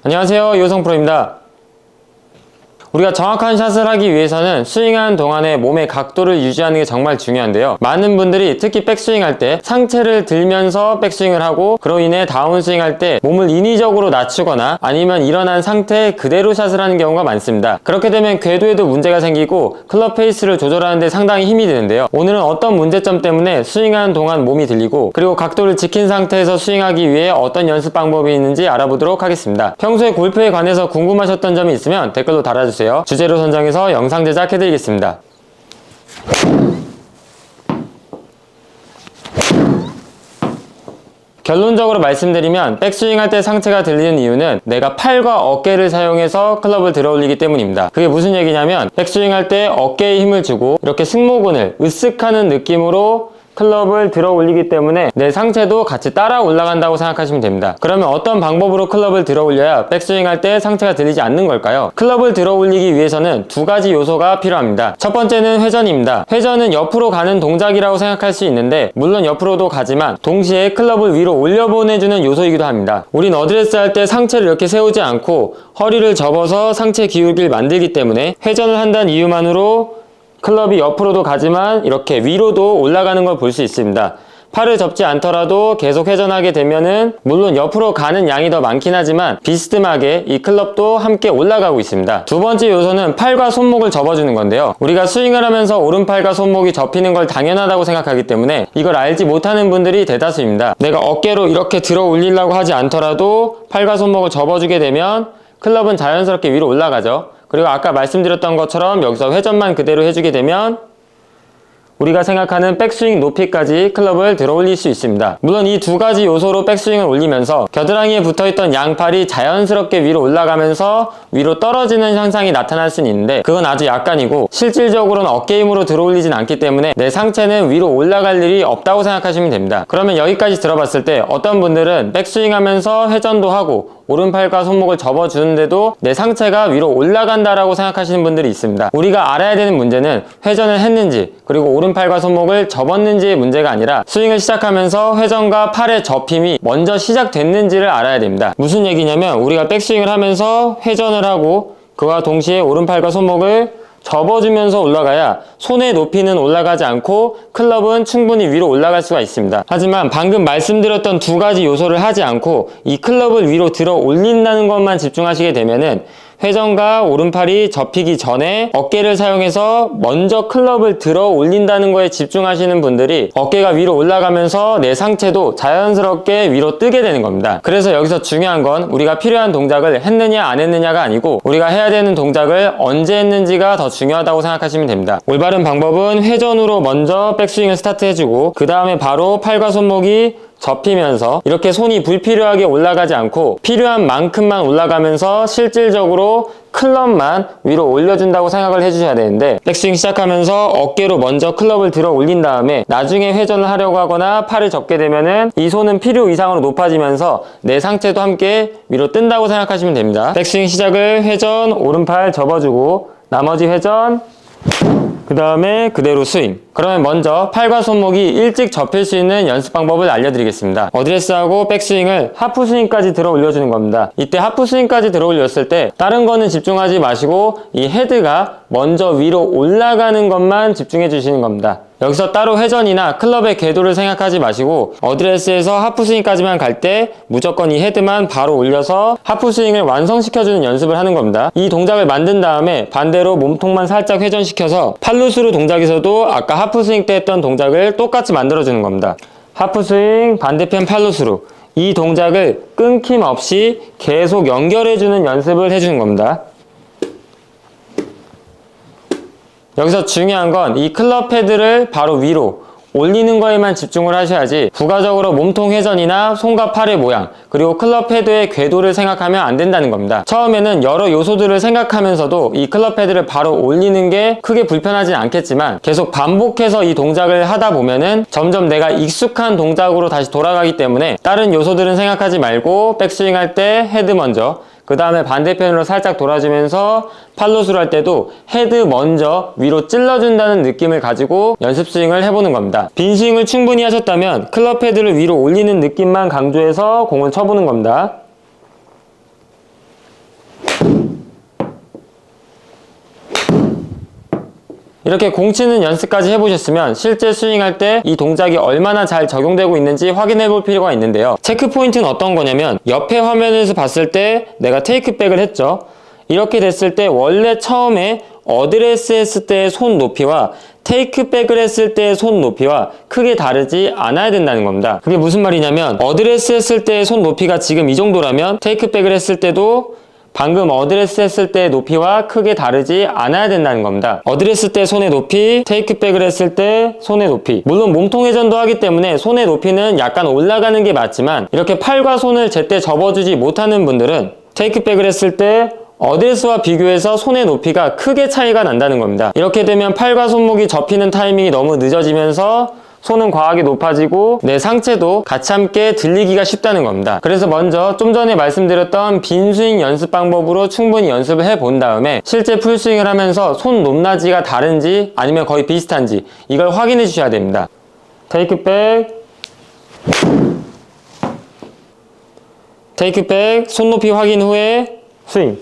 안녕하세요, 이호성프로입니다. 우리가 정확한 샷을 하기 위해서는 스윙하는 동안에 몸의 각도를 유지하는 게 정말 중요한데요. 많은 분들이 특히 백스윙할 때 상체를 들면서 백스윙을 하고 그로 인해 다운스윙 할 때 몸을 인위적으로 낮추거나 아니면 일어난 상태에 그대로 샷을 하는 경우가 많습니다. 그렇게 되면 궤도에도 문제가 생기고 클럽 페이스를 조절하는 데 상당히 힘이 드는데요. 오늘은 어떤 문제점 때문에 스윙하는 동안 몸이 들리고 그리고 각도를 지킨 상태에서 스윙하기 위해 어떤 연습 방법이 있는지 알아보도록 하겠습니다. 평소에 골프에 관해서 궁금하셨던 점이 있으면 댓글로 달아주세요. 주제로 선정해서 영상 제작해드리겠습니다. 결론적으로 말씀드리면 백스윙 할 때 상체가 들리는 이유는 내가 팔과 어깨를 사용해서 클럽을 들어 올리기 때문입니다. 그게 무슨 얘기냐면 백스윙 할 때 어깨에 힘을 주고 이렇게 승모근을 으쓱하는 느낌으로 클럽을 들어 올리기 때문에 내 상체도 같이 따라 올라간다고 생각하시면 됩니다. 그러면 어떤 방법으로 클럽을 들어 올려야 백스윙 할 때 상체가 들리지 않는 걸까요? 클럽을 들어 올리기 위해서는 두 가지 요소가 필요합니다. 첫 번째는 회전입니다. 회전은 옆으로 가는 동작이라고 생각할 수 있는데 물론 옆으로도 가지만 동시에 클럽을 위로 올려보내주는 요소이기도 합니다. 우린 어드레스 할 때 상체를 이렇게 세우지 않고 허리를 접어서 상체 기울기를 만들기 때문에 회전을 한다는 이유만으로 클럽이 옆으로도 가지만 이렇게 위로도 올라가는 걸 볼 수 있습니다. 팔을 접지 않더라도 계속 회전하게 되면은 물론 옆으로 가는 양이 더 많긴 하지만 비스듬하게 이 클럽도 함께 올라가고 있습니다. 두 번째 요소는 팔과 손목을 접어주는 건데요. 우리가 스윙을 하면서 오른팔과 손목이 접히는 걸 당연하다고 생각하기 때문에 이걸 알지 못하는 분들이 대다수입니다. 내가 어깨로 이렇게 들어 올리려고 하지 않더라도 팔과 손목을 접어주게 되면 클럽은 자연스럽게 위로 올라가죠. 그리고 아까 말씀드렸던 것처럼 여기서 회전만 그대로 해주게 되면 우리가 생각하는 백스윙 높이까지 클럽을 들어 올릴 수 있습니다. 물론 이 두 가지 요소로 백스윙을 올리면서 겨드랑이에 붙어있던 양팔이 자연스럽게 위로 올라가면서 위로 떨어지는 현상이 나타날 수는 있는데 그건 아주 약간이고 실질적으로는 어깨 힘으로 들어 올리진 않기 때문에 내 상체는 위로 올라갈 일이 없다고 생각하시면 됩니다. 그러면 여기까지 들어봤을 때 어떤 분들은 백스윙 하면서 회전도 하고 오른팔과 손목을 접어주는데도 내 상체가 위로 올라간다라고 생각하시는 분들이 있습니다. 우리가 알아야 되는 문제는 회전을 했는지 그리고 오른팔과 손목을 접었는지의 문제가 아니라 스윙을 시작하면서 회전과 팔의 접힘이 먼저 시작됐는지를 알아야 됩니다. 무슨 얘기냐면 우리가 백스윙을 하면서 회전을 하고 그와 동시에 오른팔과 손목을 접어주면서 올라가야 손의 높이는 올라가지 않고 클럽은 충분히 위로 올라갈 수가 있습니다. 하지만 방금 말씀드렸던 두 가지 요소를 하지 않고 이 클럽을 위로 들어 올린다는 것만 집중하시게 되면은 회전과 오른팔이 접히기 전에 어깨를 사용해서 먼저 클럽을 들어 올린다는 거에 집중하시는 분들이 어깨가 위로 올라가면서 내 상체도 자연스럽게 위로 뜨게 되는 겁니다. 그래서 여기서 중요한 건 우리가 필요한 동작을 했느냐 안 했느냐가 아니고 우리가 해야 되는 동작을 언제 했는지가 더 중요하다고 생각하시면 됩니다. 올바른 방법은 회전으로 먼저 백스윙을 스타트해주고 그 다음에 바로 팔과 손목이 접히면서 이렇게 손이 불필요하게 올라가지 않고 필요한 만큼만 올라가면서 실질적으로 클럽만 위로 올려준다고 생각을 해주셔야 되는데 백스윙 시작하면서 어깨로 먼저 클럽을 들어 올린 다음에 나중에 회전을 하려고 하거나 팔을 접게 되면은 이 손은 필요 이상으로 높아지면서 내 상체도 함께 위로 뜬다고 생각하시면 됩니다. 백스윙 시작을 회전, 오른팔 접어주고 나머지 회전 그 다음에 그대로 스윙. 그러면 먼저 팔과 손목이 일찍 접힐 수 있는 연습 방법을 알려드리겠습니다. 어드레스하고 백스윙을 하프스윙까지 들어 올려주는 겁니다. 이때 하프스윙까지 들어 올렸을 때 다른 거는 집중하지 마시고 이 헤드가 먼저 위로 올라가는 것만 집중해 주시는 겁니다. 여기서 따로 회전이나 클럽의 궤도를 생각하지 마시고 어드레스에서 하프스윙까지만 갈 때 무조건 이 헤드만 바로 올려서 하프스윙을 완성시켜주는 연습을 하는 겁니다. 이 동작을 만든 다음에 반대로 몸통만 살짝 회전시켜서 팔루스루 동작에서도 아까 하프스윙 때 했던 동작을 똑같이 만들어주는 겁니다. 하프스윙, 반대편 팔루스루. 이 동작을 끊김없이 계속 연결해주는 연습을 해주는 겁니다. 여기서 중요한 건 이 클럽 헤드를 바로 위로 올리는 거에만 집중을 하셔야지 부가적으로 몸통 회전이나 손과 팔의 모양 그리고 클럽 헤드의 궤도를 생각하면 안 된다는 겁니다. 처음에는 여러 요소들을 생각하면서도 이 클럽 헤드를 바로 올리는 게 크게 불편하진 않겠지만 계속 반복해서 이 동작을 하다 보면은 점점 내가 익숙한 동작으로 다시 돌아가기 때문에 다른 요소들은 생각하지 말고 백스윙 할 때 헤드 먼저 그 다음에 반대편으로 살짝 돌아주면서 팔로스를 할 때도 헤드 먼저 위로 찔러준다는 느낌을 가지고 연습 스윙을 해보는 겁니다. 빈 스윙을 충분히 하셨다면 클럽 헤드를 위로 올리는 느낌만 강조해서 공을 쳐보는 겁니다. 이렇게 공 치는 연습까지 해보셨으면 실제 스윙할 때 이 동작이 얼마나 잘 적용되고 있는지 확인해 볼 필요가 있는데요. 체크 포인트는 어떤 거냐면 옆에 화면에서 봤을 때 내가 테이크백을 했죠. 이렇게 됐을 때 원래 처음에 어드레스 했을 때의 손 높이와 테이크백을 했을 때의 손 높이와 크게 다르지 않아야 된다는 겁니다. 그게 무슨 말이냐면 어드레스 했을 때의 손 높이가 지금 이 정도라면 테이크백을 했을 때도 방금 어드레스 했을 때의 높이와 크게 다르지 않아야 된다는 겁니다. 어드레스 때 손의 높이, 테이크백을 했을 때 손의 높이. 물론 몸통 회전도 하기 때문에 손의 높이는 약간 올라가는 게 맞지만 이렇게 팔과 손을 제때 접어주지 못하는 분들은 테이크백을 했을 때 어드레스와 비교해서 손의 높이가 크게 차이가 난다는 겁니다. 이렇게 되면 팔과 손목이 접히는 타이밍이 너무 늦어지면서 손은 과하게 높아지고 내 상체도 같이 함께 들리기가 쉽다는 겁니다. 그래서 먼저 좀 전에 말씀드렸던 빈스윙 연습 방법으로 충분히 연습을 해본 다음에 실제 풀스윙을 하면서 손 높낮이가 다른지 아니면 거의 비슷한지 이걸 확인해 주셔야 됩니다. 테이크백, 테이크백, 손 높이 확인 후에 스윙.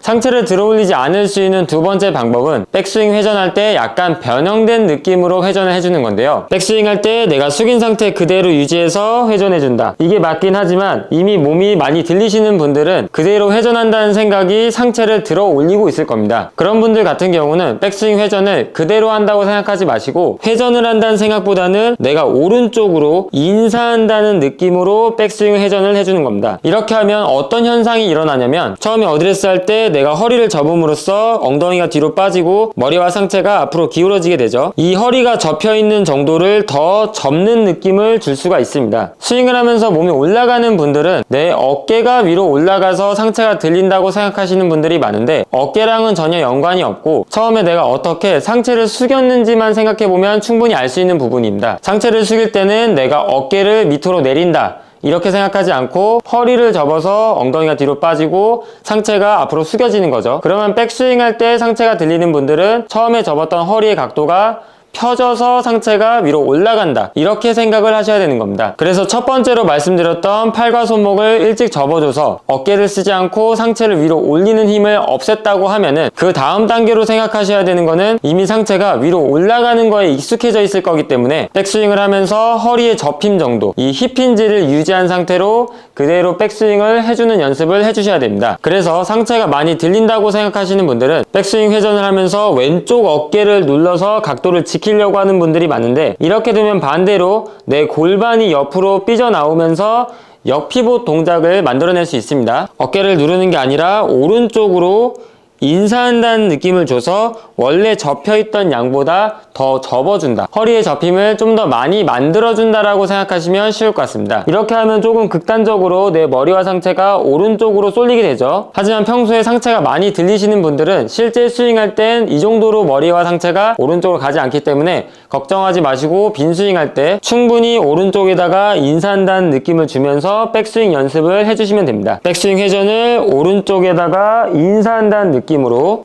상체를 들어올리지 않을 수 있는 두 번째 방법은 백스윙 회전할 때 약간 변형된 느낌으로 회전을 해주는 건데요. 백스윙 할 때 내가 숙인 상태 그대로 유지해서 회전해준다. 이게 맞긴 하지만 이미 몸이 많이 들리시는 분들은 그대로 회전한다는 생각이 상체를 들어 올리고 있을 겁니다. 그런 분들 같은 경우는 백스윙 회전을 그대로 한다고 생각하지 마시고 회전을 한다는 생각보다는 내가 오른쪽으로 인사한다는 느낌으로 백스윙 회전을 해주는 겁니다. 이렇게 하면 어떤 현상이 일어나냐면 처음에 어드레스 할 때 내가 허리를 접음으로써 엉덩이가 뒤로 빠지고 머리와 상체가 앞으로 기울어지게 되죠. 이 허리가 접혀있는 정도를 더 접는 느낌을 줄 수가 있습니다. 스윙을 하면서 몸이 올라가는 분들은 내 어깨가 위로 올라가서 상체가 들린다고 생각하시는 분들이 많은데 어깨랑은 전혀 연관이 없고 처음에 내가 어떻게 상체를 숙였는지만 생각해보면 충분히 알 수 있는 부분입니다. 상체를 숙일 때는 내가 어깨를 밑으로 내린다 이렇게 생각하지 않고 허리를 접어서 엉덩이가 뒤로 빠지고 상체가 앞으로 숙여지는 거죠. 그러면 백스윙 할 때 상체가 들리는 분들은 처음에 접었던 허리의 각도가 펴져서 상체가 위로 올라간다 이렇게 생각을 하셔야 되는 겁니다. 그래서 첫 번째로 말씀드렸던 팔과 손목을 일찍 접어줘서 어깨를 쓰지 않고 상체를 위로 올리는 힘을 없앴다고 하면은 그 다음 단계로 생각하셔야 되는 거는 이미 상체가 위로 올라가는 거에 익숙해져 있을 거기 때문에 백스윙을 하면서 허리의 접힘 정도 이 힙힌지를 유지한 상태로 그대로 백스윙을 해주는 연습을 해주셔야 됩니다. 그래서 상체가 많이 들린다고 생각하시는 분들은 백스윙 회전을 하면서 왼쪽 어깨를 눌러서 각도를 지키려고 하는 분들이 많은데 이렇게 되면 반대로 내 골반이 옆으로 삐져나오면서 역피봇 동작을 만들어낼 수 있습니다. 어깨를 누르는 게 아니라 오른쪽으로 인사한다는 느낌을 줘서 원래 접혀있던 양보다 더 접어준다. 허리의 접힘을 좀 더 많이 만들어준다라고 생각하시면 쉬울 것 같습니다. 이렇게 하면 조금 극단적으로 내 머리와 상체가 오른쪽으로 쏠리게 되죠. 하지만 평소에 상체가 많이 들리시는 분들은 실제 스윙할 땐 이 정도로 머리와 상체가 오른쪽으로 가지 않기 때문에 걱정하지 마시고 빈 스윙할 때 충분히 오른쪽에다가 인사한다는 느낌을 주면서 백스윙 연습을 해주시면 됩니다. 백스윙 회전을 오른쪽에다가 인사한다는 느낌으로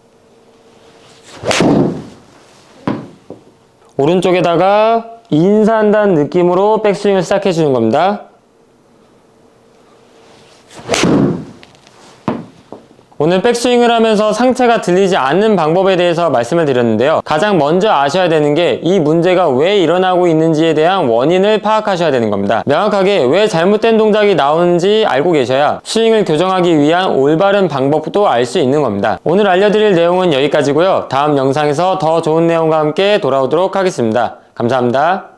오른쪽에다가 인사한다는 느낌으로 백스윙을 시작해 주는 겁니다. 오늘 백스윙을 하면서 상체가 들리지 않는 방법에 대해서 말씀을 드렸는데요. 가장 먼저 아셔야 되는 게 이 문제가 왜 일어나고 있는지에 대한 원인을 파악하셔야 되는 겁니다. 명확하게 왜 잘못된 동작이 나오는지 알고 계셔야 스윙을 교정하기 위한 올바른 방법도 알 수 있는 겁니다. 오늘 알려드릴 내용은 여기까지고요. 다음 영상에서 더 좋은 내용과 함께 돌아오도록 하겠습니다. 감사합니다.